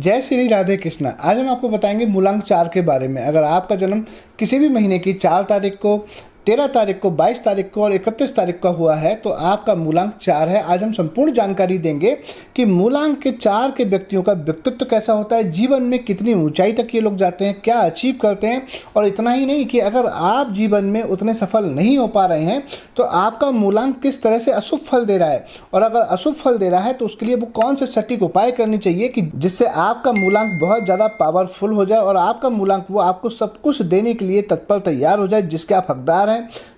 जय श्री राधे कृष्णा। आज हम आपको बताएंगे मूलांक 4 के बारे में। अगर आपका जन्म किसी भी महीने की 4 तारीख को, 13 तारीख को, 22 तारीख को और 31 तारीख का हुआ है तो आपका मूलांक 4 है। आज हम संपूर्ण जानकारी देंगे कि मूलांक के 4 के व्यक्तियों का व्यक्तित्व कैसा होता है, जीवन में कितनी ऊंचाई तक ये लोग जाते हैं, क्या अचीव करते हैं। और इतना ही नहीं कि अगर आप जीवन में उतने सफल नहीं हो पा रहे हैं तो आपका मूलांक किस तरह से अशुभ फल दे रहा है, और अगर अशुभ फल दे रहा है तो उसके लिए वो कौन से सटीक उपाय करनी चाहिए कि जिससे आपका मूलांक बहुत ज़्यादा पावरफुल हो जाए और आपका मूलांक वो आपको सब कुछ देने के लिए तत्पर तैयार हो जाए जिसके आप हकदार हैं,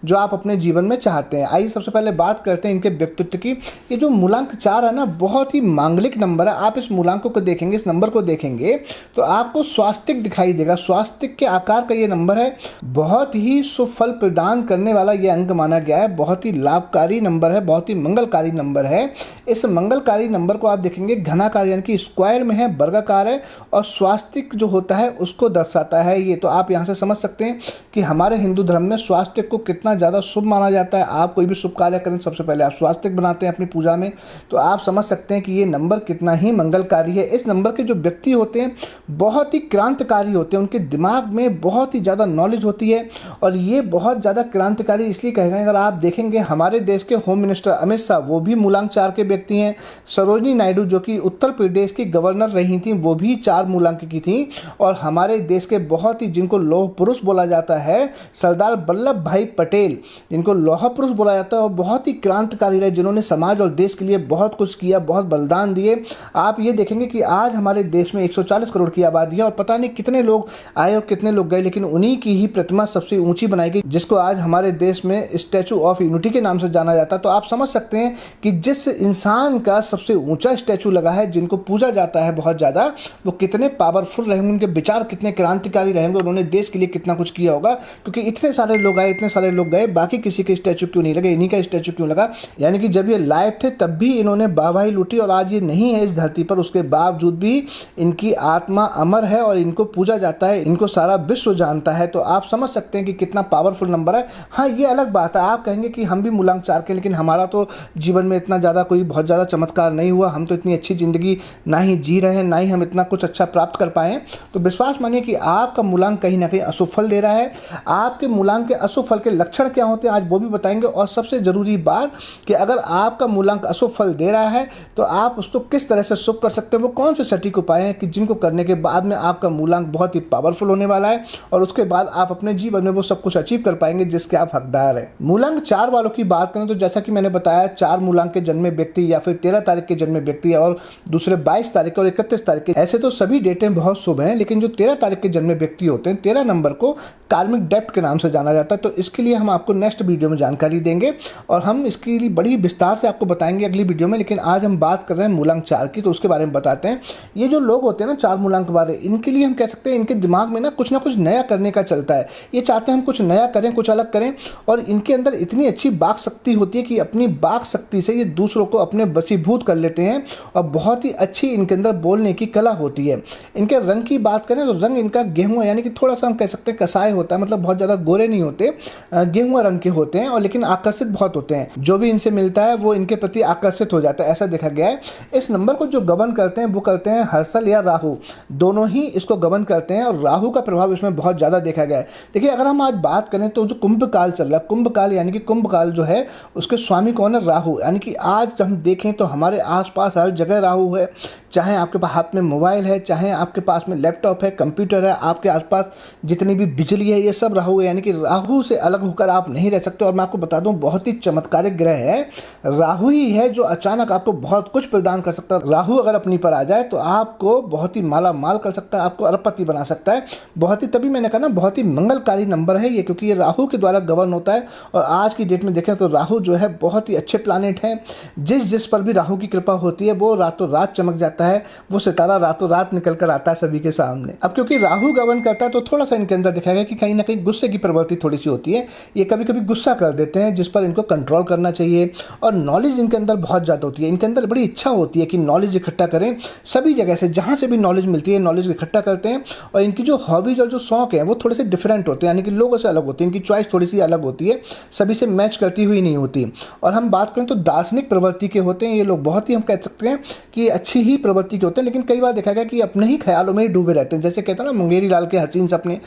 जो आप अपने जीवन में चाहते हैं। आइए सबसे पहले बात करते हैं इनके व्यक्तित्व की। ये जो मूलांक 4 है ना, बहुत ही मांगलिक नंबर है। आप इस मूलांक को देखेंगे, इस नंबर को देखेंगे तो आपको स्वास्तिक दिखाई देगा। स्वास्तिक के आकार का ये नंबर है। बहुत ही शुभ फल प्रदान करने वाला ये अंक माना गया है। बहुत ही लाभकारी नंबर है, बहुत ही मंगलकारी नंबर है। इस मंगलकारी नंबर को आप देखेंगे घनाकार यानी कि स्क्वायर में है, वर्गाकार है, और स्वास्तिक जो होता है उसको दर्शाता है। ये तो आप यहाँ से समझ सकते हैं कि हमारे हिंदू धर्म में स्वास्तिक को कितना ज़्यादा शुभ माना जाता है। आप कोई भी शुभ कार्य करें सबसे पहले आप स्वास्तिक बनाते हैं अपनी पूजा में, तो आप समझ सकते हैं कि ये नंबर कितना ही मंगलकारी है। इस नंबर के जो व्यक्ति होते हैं बहुत ही क्रांतिकारी होते हैं। उनके दिमाग में बहुत ही ज़्यादा नॉलेज होती है और ये बहुत ज़्यादा क्रांतिकारी इसलिए कहे गए। अगर आप देखेंगे हमारे देश के होम मिनिस्टर अमित शाह वो भी मूलांक 4 के व्यक्ति हैं। सरोजिनी नायडू जो कि उत्तर प्रदेश की गवर्नर रही थी वो भी 4 मूलांक की थी। और हमारे देश के बहुत ही जिनको लौह पुरुष बोला जाता है, सरदार वल्लभ भाई पटेल जिनको लौह पुरुष बोला जाता है, और बहुत ही क्रांतिकारी रहे जिन्होंने समाज और देश के लिए बहुत कुछ किया, बहुत बलिदान दिए। आप ये देखेंगे कि आज हमारे देश में 140 करोड़ की आबादी है और पता नहीं कितने लोग आए और कितने लोग गए, लेकिन उन्हीं की ही प्रतिमा सबसे ऊंची बनाई गई जिसको आज हमारे देश में स्टैचू ऑफ यूनिटी के नाम से जाना जाता है। तो आप समझ सकते हैं कि जिस इंसान का सबसे ऊंचा स्टैचू लगा है, जिनको पूजा जाता है बहुत ज़्यादा, वो कितने पावरफुल रहेंगे, उनके विचार कितने क्रांतिकारी रहेंगे, उन्होंने देश के लिए कितना कुछ किया होगा। क्योंकि इतने सारे लोग आए, इतने सारे लोग गए, बाकी किसी के स्टैचू क्यों नहीं लगे, इन्हीं का स्टैचू क्यों लगा। यानी कि जब ये लाइव थे तब भी इन्होंने वाहवाही लूटी और आज ये नहीं है इस धरती पर, उसके बावजूद भी इनकी आत्मा अमर है और इनको पूजा जाता है, इनको सारा विश्व जानता है। तो आप समझ सकते हैं कि कितना पावरफुल नंबर है। हाँ, ये अलग बात है, आप कहेंगे कि हम भी मूलांक 4 के, लेकिन हमारा तो जीवन में इतना ज़्यादा कोई बहुत ज़्यादा चमत्कार नहीं हुआ, हम तो इतनी अच्छी ज़िंदगी ना ही जी रहे हैं, ना ही हम इतना कुछ अच्छा प्राप्त कर पाए। तो विश्वास मानिए कि आपका मूलांक कहीं ना कहीं अशुभ फल दे रहा है। आपके मूलांक के अशुभ फल के लक्षण क्या होते हैं आज वो भी बताएंगे। और सबसे ज़रूरी बात कि अगर आपका मूलांक अशुभ फल दे रहा है तो आप उसको किस तरह से शुभ कर सकते हैं, वो कौन से सटीक उपाय हैं कि जिनको करने के बाद में आपका मूलांक बहुत ही पावरफुल होने वाला है और उसके बाद आप अपने जीवन में वो सब कुछ अचीव कर पाएंगे जिसके आप हकदार हैं। मूलांक 4 वालों की बात करें तो जैसा कि मैंने बताया, 4 मूलांक के जन्मे व्यक्ति या फिर 13 तारीख के जन्मे व्यक्ति और दूसरे 22 तारीख और 31 तारीख के, ऐसे तो सभी डेटें बहुत शुभ हैं, लेकिन जो 13 तारीख के जन्मे व्यक्ति होते हैं, 13 नंबर को कार्मिक डेप्थ के नाम से जाना जाता है। तो इसके लिए हम आपको नेक्स्ट वीडियो में जानकारी देंगे और हम इसके लिए बड़ी विस्तार से आपको बताएंगे अगली वीडियो में। लेकिन आज हम बात कर रहे हैं मूलांक 4 की, तो उसके बारे में बताते हैं। ये जो लोग होते हैं ना 4 मूलांक वाले, इनके लिए हम कह सकते हैं इनके दिमाग में ना कुछ नया करने का चलता है। ये चाहते हैं हम कुछ नया करें, कुछ अलग करें, और इनके अंदर इतनी अच्छी वाक शक्ति होती है कि अपनी वाक शक्ति से ये दूसरों को अपने वशीभूत कर लेते हैं और बहुत ही अच्छी इनके अंदर बोलने की कला होती है। इनके रंग की बात करें तो रंग इनका गेहुआ यानी कि थोड़ा सा हम कह सकते हैं कसाय होता है, मतलब बहुत ज़्यादा गोरे नहीं होते, गेहुआ रंग के होते हैं, और लेकिन आकर्षित बहुत होते हैं। जो भी इनसे मिलता है वो इनके प्रति आकर्षित हो जाता है, ऐसा देखा गया है। इस नंबर को जो गवर्न करते हैं वो करते हैं हर्षल या राहु, दोनों ही इसको गवर्न करते हैं और राहु का प्रभाव इसमें बहुत ज़्यादा देखा गया है। देखिए, अगर हम आज बात करें तो जो कुंभ काल चल रहा है, कुंभ काल यानी कि कुंभ काल जो है उसके स्वामी कौन है? राहु। यानी कि आज हम देखें तो हमारे आसपास हर जगह राहु है, चाहे आपके पास हाथ में मोबाइल है, चाहे आपके पास में लैपटॉप है, कंप्यूटर है, आपके आसपास जितनी भी बिजली है, ये सब राहु है। यानी कि राहु से अलग होकर आप नहीं रह सकते। और मैं आपको बता दूं, बहुत ही चमत्कारिक ग्रह है, राहु ही है जो अचानक आपको बहुत कुछ प्रदान कर सकता है। राहु अगर अपनी पर आ जाए तो आपको बहुत ही माला माल कर सकता है, आपको अरबपति बना सकता है। बहुत ही, तभी मैंने कहा ना, बहुत ही मंगलकारी नंबर है ये, क्योंकि ये राहु के द्वारा गवर्न होता है। और आज की डेट में देखें तो राहु जो है बहुत ही अच्छे प्लानेट हैं। जिस पर भी राहु की कृपा होती है वो रातों रात चमक जाता है, वो सितारा रातों रात निकल कर आता है सभी के सामने। अब क्योंकि राहु गवर्न करता है तो थोड़ा सा इनके अंदर दिखाएगा कि कहीं ना कहीं गुस्से की प्रवृत्ति थोड़ी सी होती है। होती है, ये कभी कभी गुस्सा कर देते हैं, जिस पर इनको कंट्रोल करना चाहिए। और नॉलेज इनके अंदर बहुत ज़्यादा होती है, इनके अंदर बड़ी इच्छा होती है कि नॉलेज इकट्ठा करें, सभी जगह से जहाँ से भी नॉलेज मिलती है नॉलेज इकट्ठा करते हैं। और इनकी जो हॉबीज और जो शौक है वो थोड़े से डिफरेंट होते हैं, यानी कि लोगों से अलग होते हैं, इनकी चॉइस थोड़ी सी अलग होती है, सभी से मैच करती हुई नहीं होती। और हम बात करें तो दार्शनिक प्रवृत्ति के होते हैं ये लोग, बहुत ही हम कह सकते हैं कि अच्छी ही प्रवृत्ति के होते हैं, लेकिन कई बार देखा गया कि अपने ही ख्यालों में ही डूबे रहते हैं। जैसे कहते हैं ना मुंगेरी लाल के हसीन सपने,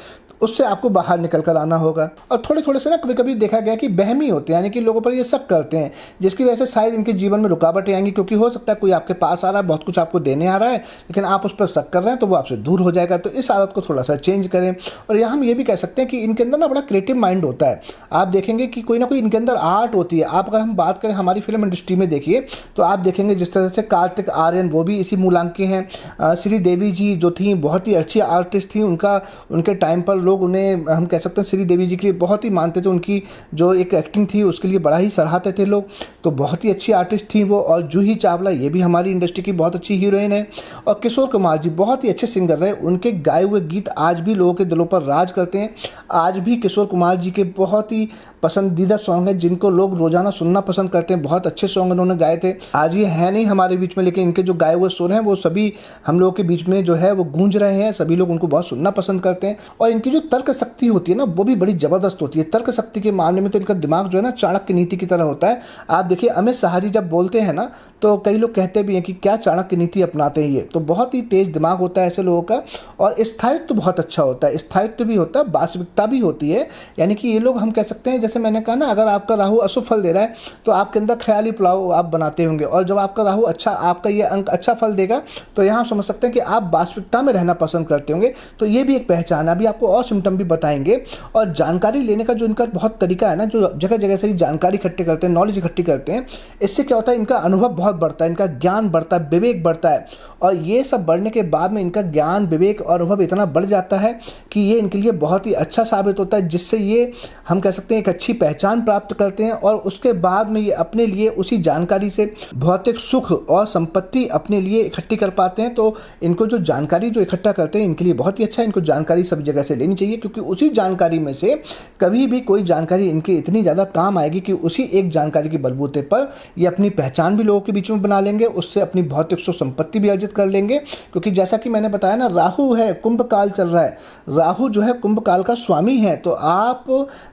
उससे आपको बाहर निकल कर आना होगा। और थोड़े थोड़े से ना कभी कभी देखा गया कि बहमी होते हैं, यानी कि लोगों पर ये शक करते हैं, जिसकी वजह से शायद इनके जीवन में रुकावटें आएंगी, क्योंकि हो सकता है कोई आपके पास आ रहा है, बहुत कुछ आपको देने आ रहा है, लेकिन आप उस पर शक कर रहे हैं तो वो आपसे दूर हो जाएगा। तो इस आदत को थोड़ा सा चेंज करें। और यहाँ हम ये भी कह सकते हैं कि इनके अंदर ना बड़ा क्रिएटिव माइंड होता है। आप देखेंगे कि कोई ना कोई इनके अंदर आर्ट होती है। आप अगर हम बात करें हमारी फिल्म इंडस्ट्री में देखिए तो आप देखेंगे जिस तरह से कार्तिक आर्यन वो भी इसी मूलांक के हैं। श्री देवी जी जो थी बहुत ही अच्छी आर्टिस्ट थी, उनके टाइम पर लोग उन्हें हम कह सकते हैं श्री देवी जी के लिए बहुत ही मानते थे, उनकी जो एक एक्टिंग थी उसके लिए बड़ा ही सराहते थे लोग। तो बहुत ही अच्छी आर्टिस्ट थी वो। और जूही चावला ये भी हमारी इंडस्ट्री की बहुत अच्छी हीरोइन है। और किशोर कुमार जी बहुत ही अच्छे सिंगर रहे, उनके गाए हुए गीत आज भी लोगों के दिलों पर राज करते हैं। आज भी किशोर कुमार जी के बहुत ही पसंदीदा सॉन्ग हैं जिनको लोग रोजाना सुनना पसंद करते हैं। बहुत अच्छे सॉन्ग उन्होंने गाए थे, आज ये है नहीं हमारे बीच में, लेकिन इनके जो गाए हुए सुर हैं वो सभी हम लोगों के बीच में जो है वो गूंज रहे हैं, सभी लोग उनको बहुत सुनना पसंद करते हैं। और इनकी जो तर्क शक्ति होती है ना वो भी बड़ी ज़बरदस्त होती है। तर्क शक्ति के मामले में तो इनका दिमाग जो है ना चाणक्य नीति की तरह होता है। आप देखिए अमित शाह जी जब बोलते हैं ना तो कई लोग कहते भी हैं कि क्या चाणक्य नीति अपनाते हैं ये, तो बहुत ही तेज दिमाग होता है ऐसे लोगों का। और स्थायित्व तो बहुत अच्छा होता है, स्थायित्व भी होता है, वास्तविकता भी होती है। यानी कि ये लोग हम कह सकते हैं, जैसे मैंने कहा ना, अगर आपका राहु अशुभ फल दे रहा है तो आपके अंदर ख्याली पुलाव आप बनाते होंगे, और जब आपका राहु अच्छा, आपका ये अंक अच्छा फल देगा तो यहाँ समझ सकते हैं कि आप वास्तविकता में रहना पसंद करते होंगे। तो ये भी एक पहचान है। अभी आपको और सिम्टम भी बताएंगे। और जानकारी लेने का जो इनका बहुत तरीका है ना, जो जगह जगह से ही जानकारी इकट्ठे करते हैं, नॉलेज इकट्ठी करते हैं, इससे क्या होता है इनका अनुभव बहुत बढ़ता है, इनका ज्ञान बढ़ता है, विवेक बढ़ता है। और ये सब बढ़ने के बाद में इनका ज्ञान, विवेक और अनुभव इतना बढ़ जाता है कि ये इनके लिए बहुत ही अच्छा साबित होता है, जिससे ये हम कह सकते हैं एक अच्छी पहचान प्राप्त करते हैं। और उसके बाद में ये अपने लिए उसी जानकारी से भौतिक सुख और संपत्ति अपने लिए इकट्ठी कर पाते हैं। तो इनको जो जानकारी जो इकट्ठा करते हैं इनके लिए बहुत ही अच्छा है। इनको जानकारी सभी जगह से लेनी चाहिए, क्योंकि उसी जानकारी में से कभी भी कोई जानकारी इनके इतनी ज़्यादा काम आएगी कि उसी एक जानकारी के बलबूते पर ये अपनी पहचान भी लोगों के बीच में बना लेंगे, उससे अपनी भौतिक सुख संपत्ति भी अर्जित कर लेंगे। क्योंकि जैसा कि मैंने बताया ना, राहु है, कुंभ काल चल रहा है, राहु जो है कुंभ काल का स्वामी है। तो आप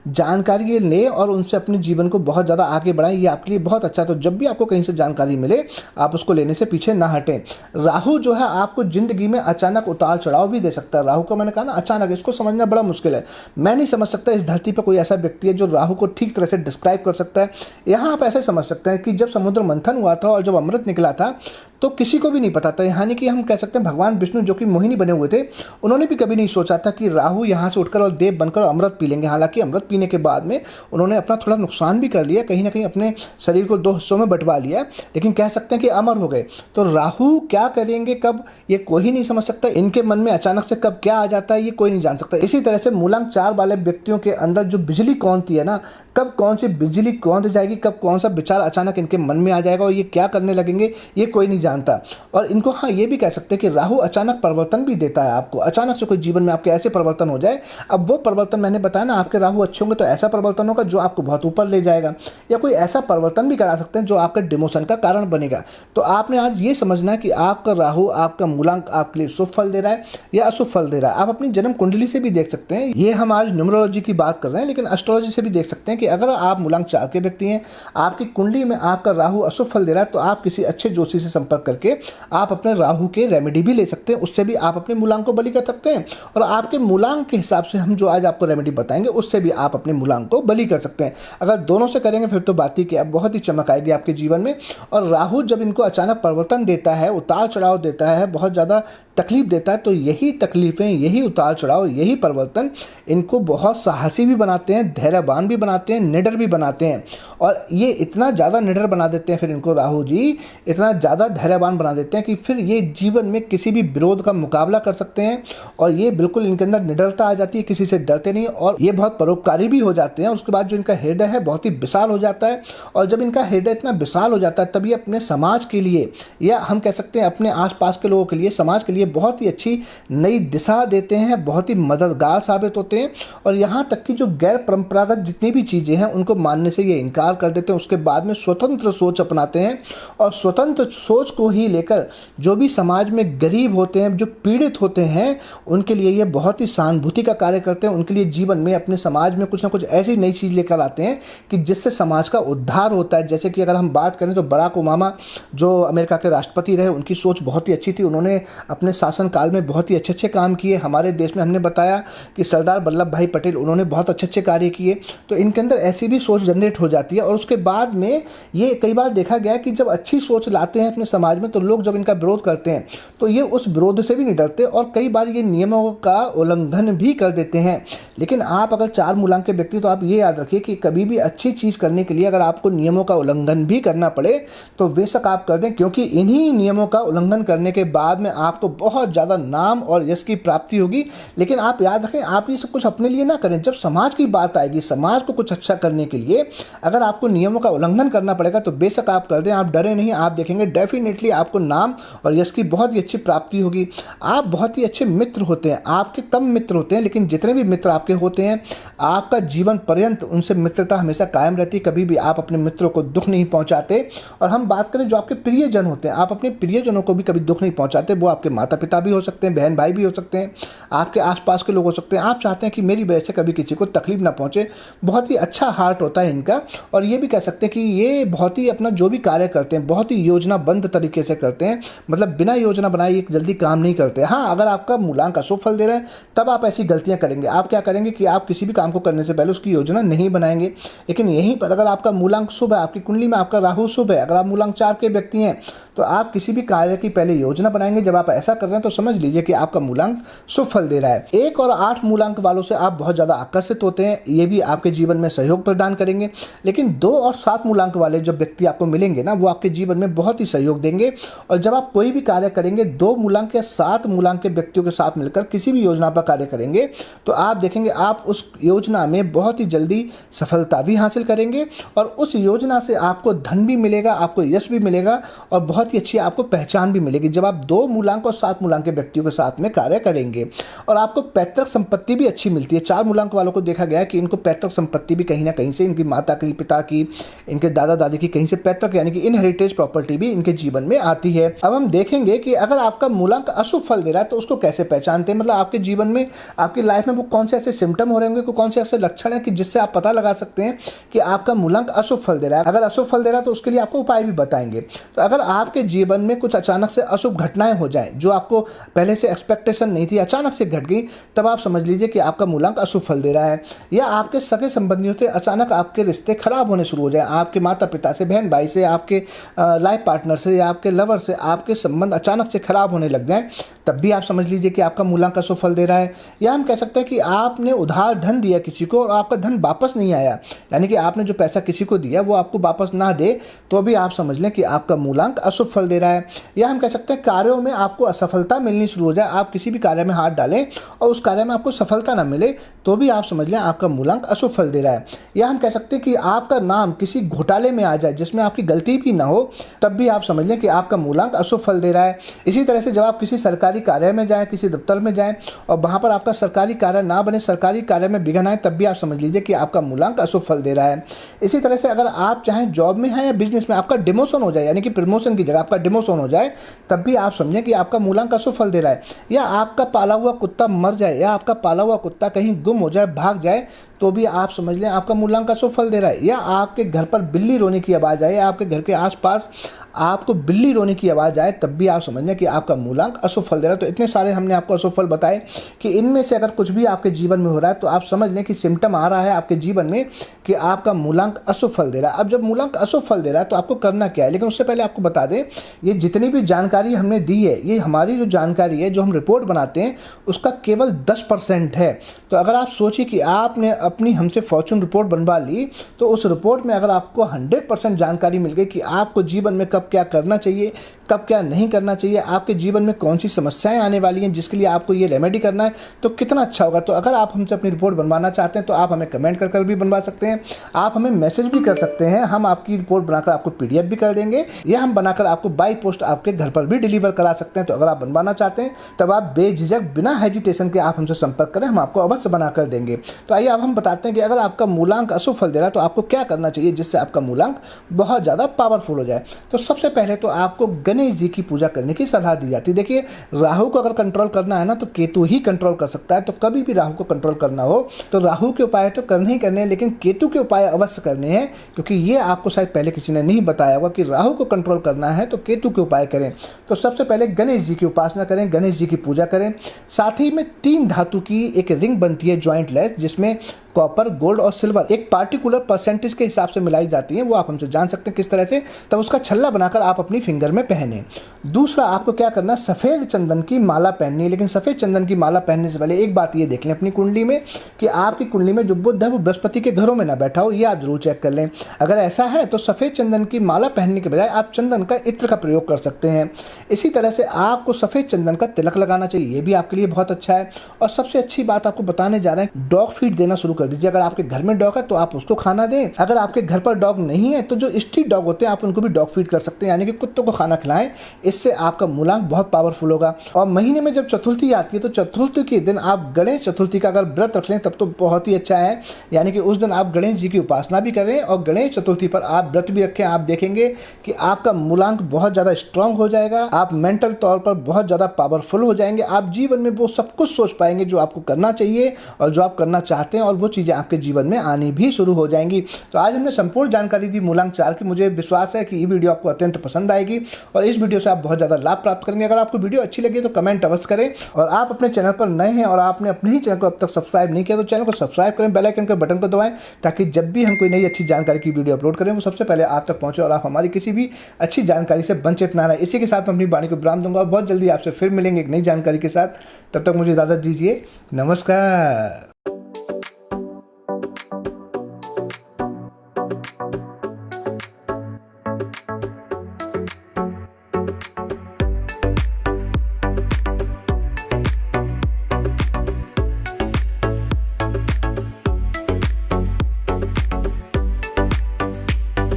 जानकारी लें और उनसे अपने जीवन को बहुत ज़्यादा आगे बढ़ाएं, ये आपके लिए बहुत अच्छा है। तो जब भी आपको कहीं से जानकारी मिले आप उसको लेने से पीछे ना हटें। राहु जो है आपको जिंदगी में अचानक उतार चढ़ाव भी दे सकता है। राहु को मैंने कहा ना अचानक, इसको समझना बड़ा मुश्किल है। मैं नहीं समझ सकता इस धरती पर कोई ऐसा व्यक्ति है जो राहु को ठीक तरह से डिस्क्राइब कर सकता है। यहाँ आप ऐसे समझ सकते हैं कि जब समुद्र मंथन हुआ था और जब अमृत निकला था तो किसी को भी नहीं पता था। यानी कि हम कह सकते हैं भगवान विष्णु जो कि मोहिनी बने हुए थे, उन्होंने भी कभी नहीं सोचा था कि राहु यहाँ से उठकर और देव बनकर अमृत पी लेंगे। हालांकि अमृत पीने के बाद में उन्होंने अपना थोड़ा नुकसान भी कर लिया, कहीं ना कहीं अपने शरीर को दो हिस्सों में बंटवा लिया, लेकिन कह सकते हैं कि अमर हो गए। तो राहु क्या करेंगे कब, ये कोई नहीं समझ सकता। इनके मन में अचानक से कब क्या आ जाता है ये कोई नहीं जान सकता। इसी तरह से मूलांक 4 वाले व्यक्तियों के अंदर जो बिजली कौंधती है ना, कब कौन सी बिजली कौंध जाएगी, कब कौन सा विचार अचानक इनके मन में आ जाएगा और ये क्या करने लगेंगे ये कोई नहीं जानता। और इनको हाँ ये भी कह सकते हैं कि राहु अचानक परिवर्तन भी देता है आपको। अचानक से कोई जीवन में आपके ऐसे परिवर्तन हो जाए, अब वो परिवर्तन मैंने बताया ना, आपके राहु अच्छे होंगे तो ऐसा परिवर्तन होगा जो आपको बहुत ऊपर ले जाएगा, या कोई ऐसा परिवर्तन भी करा सकते हैं जो आपके डिमोशन का कारण बनेगा। तो आपने आज ये समझना है कि आपका राहु, आपका मूलांक आपके लिए शुभ फल दे रहा है या अशुभ फल दे रहा है। आप अपनी जन्म कुंडली से भी देख सकते हैं। ये हम आज न्यूमरोलॉजी की बात कर रहे हैं, लेकिन एस्ट्रोलॉजी से भी देख सकते हैं कि अगर आप मूलांक 4 के व्यक्ति हैं, आपकी कुंडली में आपका राहु अशुभ फल दे रहा है, तो आप किसी अच्छे ज्योतिषी से संपर्क करके आप अपने राहु के रेमेडी भी ले सकते हैं। उससे भी आप अपने मूलांक को बलि कर सकते हैं, और आपके मूलांक के हिसाब से हम जो आज आपको रेमेडी बताएंगे उससे भी आप अपने मूलांक को बलि कर सकते हैं। अगर दोनों से करेंगे फिर तो बात ही क्या, बहुत ही चमक आएगी आपके जीवन में। और राहु जब इनको अचानक परिवर्तन देता है, उतार चढ़ाव देता है, बहुत ज़्यादा तकलीफ देता है, तो यही तकलीफें, यही उतार चढ़ाव, यही परिवर्तन इनको बहुत साहसी भी बनाते हैं, धैर्यवान भी बनाते हैं, निडर भी बनाते हैं। और ये इतना ज़्यादा निडर बना देते हैं फिर इनको राहु जी, इतना ज़्यादा धैर्यवान बना देते हैं कि फिर ये जीवन में किसी भी विरोध का मुकाबला कर सकते हैं। और ये बिल्कुल इनके अंदर निडरता आ जाती है, किसी से डरते नहीं, और ये बहुत परोपकारी भी हो जाते हैं। उसके बाद जो इनका हृदय है बहुत ही विशाल हो जाता है। और जब इनका हृदय इतना विशाल हो जाता है तब ये अपने समाज के लिए, या हम कह सकते हैं अपने आसपास के लोगों के लिए, समाज के लिए बहुत ही अच्छी नई दिशा देते हैं, बहुत ही मदद मददगार साबित होते हैं और यहाँ तक कि जो गैर परंपरागत जितनी भी चीज़ें हैं उनको मानने से ये इनकार कर देते हैं। उसके बाद में स्वतंत्र सोच अपनाते हैं और स्वतंत्र सोच को ही लेकर जो भी समाज में गरीब होते हैं, जो पीड़ित होते हैं, उनके लिए ये बहुत ही सहानुभूति का कार्य करते हैं। उनके लिए जीवन में अपने समाज में कुछ ना कुछ ऐसी नई चीज़ लेकर आते हैं कि जिससे समाज का उद्धार होता है। जैसे कि अगर हम बात करें तो बराक ओबामा जो अमेरिका के राष्ट्रपति रहे, उनकी सोच बहुत ही अच्छी थी। उन्होंने अपने शासनकाल में बहुत ही अच्छे अच्छे काम किए। हमारे देश में हमने बताया कि सरदार वल्लभ भाई पटेल, उन्होंने बहुत अच्छे अच्छे कार्य किए। तो इनके अंदर ऐसी भी सोच जनरेट हो जाती है और उसके बाद में ये कई बार देखा गया कि जब अच्छी सोच लाते हैं अपने समाज में तो लोग जब इनका विरोध करते हैं तो ये उस विरोध से भी नहीं डरते और कई बार ये नियमों का उल्लंघन भी कर देते हैं। लेकिन आप अगर 4 मूलांक के व्यक्ति, तो आप ये याद रखिए कि कभी भी अच्छी चीज़ करने के लिए अगर आपको नियमों का उल्लंघन भी करना पड़े तो बेशक आप कर दें, क्योंकि इन्हीं नियमों का उल्लंघन करने के बाद में आपको बहुत ज़्यादा नाम और यश की प्राप्ति होगी। लेकिन आप याद रखें, आप ये सब कुछ अपने लिए ना करें। जब समाज की बात आएगी, समाज को कुछ अच्छा करने के लिए अगर आपको नियमों का उल्लंघन करना पड़ेगा तो बेशक आप कर दें। आप डरे नहीं, आप देखेंगे डेफिनेटली आपको नाम और यश की बहुत ही अच्छी प्राप्ति होगी। आप बहुत ही अच्छे मित्र होते हैं, आपके कम मित्र होते हैं, लेकिन जितने भी मित्र आपके होते हैं आपका जीवन पर्यंत उनसे मित्रता हमेशा कायम रहती है। कभी भी आप अपने मित्रों को दुख नहीं पहुंचाते। और हम बात करें जो आपके प्रियजन होते हैं, आप अपने प्रियजनों को भी कभी दुख नहीं पहुंचाते। वो आपके माता पिता भी हो सकते हैं, बहन भाई भी हो सकते हैं, आपके आसपास के लोग हो सकते हैं। आप चाहते हैं कि मेरी वजह से कभी किसी को तकलीफ ना पहुंचे। बहुत ही अच्छा हार्ट होता है इनका। और ये भी कह सकते हैं कि ये बहुत ही अपना जो भी कार्य करते हैं बहुत ही योजनाबद्ध तरीके से करते हैं, मतलब बिना योजना बनाए एक जल्दी काम नहीं करते। हाँ, अगर आपका मूलांक अशुभ फल दे रहा है तब आप ऐसी गलतियां करेंगे। आप क्या करेंगे कि आप किसी भी काम को करने से पहले उसकी योजना नहीं बनाएंगे। लेकिन यहीं पर अगर आपका मूलांक शुभ है, आपकी कुंडली में आपका राहु शुभ है, अगर आप मूलांक 4 के व्यक्ति हैं तो आप किसी भी कार्य की पहले योजना बनाएंगे। जब आप ऐसा कर रहे हैं तो समझ लीजिए कि आपका मूलांक शुभ फल दे रहा है। 1 और 8 मूलांक वालों से आप बहुत ज़्यादा आकर्षित होते हैं, ये भी आपके जीवन में सहयोग प्रदान करेंगे। लेकिन 2 और 7 मूलांक वाले जो व्यक्ति आपको मिलेंगे ना, वो आपके जीवन में बहुत ही सहयोग देंगे। और जब आप कोई भी कार्य करेंगे 2 मूलांक या 7 मूलांक के व्यक्तियों के साथ मिलकर किसी भी योजना पर कार्य करेंगे तो आप देखेंगे आप उस योजना में बहुत ही जल्दी सफलता भी हासिल करेंगे और उस योजना से आपको धन भी मिलेगा, आपको यश भी मिलेगा और बहुत ही अच्छी आपको पहचान भी मिलेगी जब आप 2 मूलांक और 7 मूलांक के व्यक्तियों के साथ में कार्य करेंगे। और आपको पैतृक संपत्ति भी अच्छी मिलती है। 4 मूलांक वालों को देखा गया है कि इनको पैतृक संपत्ति भी कहीं ना कहीं से, इनकी माता की, पिता की, इनके दादा दादी की कहीं से पैतृक यानी कि इनहेरिटेज प्रॉपर्टी भी इनके जीवन में आती है। अब हम देखेंगे कि अगर आपका मूलांक अशुभ फल दे रहा है तो उसको कैसे पहचानते हैं, मतलब आपके जीवन में, आपकी लाइफ में वो कौन से ऐसे सिम्टम हो रहे होंगे, कौन से ऐसे लक्षण है कि जिससे आप पता लगा सकते हैं कि आपका मूलांक अशुभ फल दे रहा है। अगर अशुभ फल दे रहा है तो उसके लिए आपको उपाय भी बताएंगे। तो अगर आपके जीवन में कुछ अचानक से अशुभ घटनाएं हो जाएं जो आपको पहले से एक्सपेक्टेशन नहीं थी, अचानक से घट गई, तब आप समझ लीजिए कि आपका मूलांक अशुभ फल दे रहा है। या आपके सगे संबंधियों से अचानक आपके रिश्ते खराब होने शुरू हो जाए, आपके माता पिता से, बहन भाई से, आपके लाइफ पार्टनर से या आपके लवर से आपके संबंध अचानक से खराब होने लग जाए, तब भी आप समझ लीजिए कि आपका मूलांक अशुभ फल दे रहा है। या हम कह सकते हैं कि आपने उधार धन दिया किसी को और आपका धन वापस नहीं आया, यानी कि आपने जो पैसा किसी को दिया वो आपको वापस ना दे, तो भी आप समझ लें कि आपका मूलांक अशुभ फल दे रहा है। या हम कह सकते हैं कार्यों में आपको असफलता मिलनी शुरू हो जाए, आप किसी भी कार्य में हाथ डालें और उस कार्य में आपको सफलता ना मिले, तो भी आप समझ लें आपका मूलांक अशुभ फल दे रहा है। या हम कह सकते हैं कि आपका नाम किसी घोटाले में आ जाए जिसमें आपकी गलती भी ना हो, तब भी आप समझ लें कि आपका मूलांक अशुभ फल दे रहा है। इसी तरह से जब आप किसी सरकारी कार्य में जाएं, किसी दफ्तर में जाएं और वहां पर आपका सरकारी कार्य ना बने, सरकारी कार्य में विघ्न आए, तब भी आप समझ लीजिए कि आपका मूलांक अशुभ फल दे रहा है। इसी तरह से अगर आप चाहें जॉब में हैं या बिजनेस में आपका डिमोशन हो जाए, यानी कि प्रमोशन की जगह आपका डिमोशन हो जाए, तब भी आप समझें कि आपका मूलांक अशुभ फल दे रहा है। या आपका पाला हुआ कुत्ता मर जाए या आपका पाला हुआ कुत्ता कहीं गुम हो जाए, भाग जाए, तो भी आप समझ लें आपका मूलांक अशुभ फल दे रहा है। या आपके घर पर बिल्ली रोने की आवाज़ आए या आपके घर के आसपास आपको बिल्ली रोने की आवाज़ आए, तब भी आप समझ लें कि आपका मूलांक अशुभ फल दे रहा है। तो इतने सारे हमने आपको अशुभ फल बताए कि इनमें से अगर कुछ भी आपके जीवन में हो रहा है तो आप समझ लें कि सिम्टम आ रहा है आपके जीवन में कि आपका मूलांक अशुभ फल दे रहा है। अब जब मूलांक अशुभ फल दे रहा है तो आपको करना क्या है, लेकिन उससे पहले आपको बता दें, ये जितनी भी जानकारी हमने दी है, ये हमारी जो जानकारी है, जो हम रिपोर्ट बनाते हैं, उसका केवल 10% है। तो अगर आप सोचिए कि आपने अपनी हमसे फॉर्चून रिपोर्ट बनवा ली, तो उस रिपोर्ट में अगर आपको 100% जानकारी मिल गई कि आपको जीवन में कब क्या करना चाहिए, कब क्या नहीं करना चाहिए, आपके जीवन में कौन सी समस्याएं आने वाली हैं जिसके लिए आपको ये रेमेडी करना है, तो कितना अच्छा होगा। तो अगर आप हमसे अपनी रिपोर्ट बनवाना चाहते हैं तो आप हमें कमेंट कर भी बनवा सकते हैं, आप हमें मैसेज भी कर सकते हैं, हम आपकी रिपोर्ट बनाकर आपको PDF भी कर देंगे, या हम बनाकर आपको बाई पोस्ट आपके घर पर भी डिलीवर करा सकते हैं। तो अगर आप बनवाना चाहते हैं तब आप बेझिझक बिना हेजिटेशन के आप आप हमसे संपर्क करें, हम आपको अवश्य बना कर देंगे। तो आइए अब हम बताते हैं कि अगर आपका मूलांक अशुभ फल दे रहा है तो आपको क्या करना चाहिए जिससे आपका मूलांक बहुत ज़्यादा पावरफुल हो जाए। तो सबसे पहले तो आपको गणेश जी की पूजा करने की सलाह दी जाती है। देखिए, राहु को अगर कंट्रोल करना है ना तो केतु ही कंट्रोल कर सकता है। तो कभी भी राहु को कंट्रोल करना हो तो राहु के उपाय तो करने ही करने हैं, लेकिन केतु के उपाय अवश्य करने हैं, क्योंकि ये आपको शायद पहले किसी ने नहीं बताया होगा कि राहु को कंट्रोल करना है तो केतु के उपाय करें। तो सबसे पहले गणेश जी की उपासना करें, गणेश जी की पूजा करें। साथ ही में 3 धातु की एक रिंग बनती है जॉइंट लेस, जिसमें कॉपर, गोल्ड और सिल्वर एक पार्टिकुलर परसेंटेज के हिसाब से मिलाई जाती है। वो आप हमसे जान सकते हैं किस तरह से। तब उसका छल्ला बनाकर आप अपनी फिंगर में पहने। दूसरा, आपको क्या करना है, सफ़ेद चंदन की माला पहननी है। लेकिन सफ़ेद चंदन की माला पहनने से पहले एक बात ये देख लें अपनी कुंडली में कि आपकी कुंडली में जो बुध है वो बृहस्पति के घरों में ना बैठा हो, ये आप जरूर चेक कर लें। अगर ऐसा है तो सफ़ेद चंदन की माला पहनने के बजाय आप चंदन का इत्र का प्रयोग कर सकते हैं। इसी तरह से आपको सफ़ेद चंदन का तिलक लगाना चाहिए, ये भी आपके लिए बहुत अच्छा है। और सबसे अच्छी बात आपको बताने जा रहे हैं, डॉग फीड देना शुरू कर दीजिए। अगर आपके घर में डॉग है तो आप उसको खाना दें। अगर आपके घर पर डॉग नहीं है तो जो स्ट्रीट डॉग होते हैं आप उनको भी डॉग फीड कर सकते हैं, यानी कि कुत्तों को खाना खिलाएं। इससे आपका मूलांक बहुत पावरफुल होगा। और महीने में जब चतुर्थी आती है तो चतुर्थी के दिन आप गणेश चतुर्थी का अगर व्रत रख लें तब तो बहुत ही अच्छा है। यानी कि उस दिन आप गणेश जी की उपासना भी करें और गणेश चतुर्थी पर आप व्रत भी रखें। आप देखेंगे कि आपका मूलांक बहुत ज़्यादा स्ट्रांग हो जाएगा, आप मेंटल तौर पर बहुत ज़्यादा पावरफुल हो जाएंगे। आप जीवन में वो सब कुछ सोच पाएंगे जो आपको करना चाहिए और जो आप करना चाहते हैं, और वो चीज़ें आपके जीवन में आनी भी शुरू हो जाएंगी। तो आज हमने संपूर्ण जानकारी दी मूलांक 4 की। मुझे विश्वास है कि ये वीडियो आपको अत्यंत पसंद आएगी और इस वीडियो से आप बहुत ज़्यादा लाभ प्राप्त करेंगे। अगर आपको वीडियो अच्छी लगी तो कमेंट अवश्य करें। और आप अपने चैनल पर नए हैं और आपने अपने ही चैनल को अब तक सब्सक्राइब नहीं किया तो चैनल को सब्सक्राइब करें, बेल आइकन के बटन को दबाएं, ताकि जब भी हम कोई नई अच्छी जानकारी की वीडियो अपलोड करें वो सबसे पहले आप तक पहुंचे और आप हमारी किसी भी अच्छी जानकारी से वंचित ना रहे। इसी के साथ मैं अपनी वाणी को विराम दूंगा और बहुत जल्दी आपसे फिर मिलेंगे एक नई जानकारी के साथ। तब तक मुझे इजाज़त दीजिए। नमस्कार।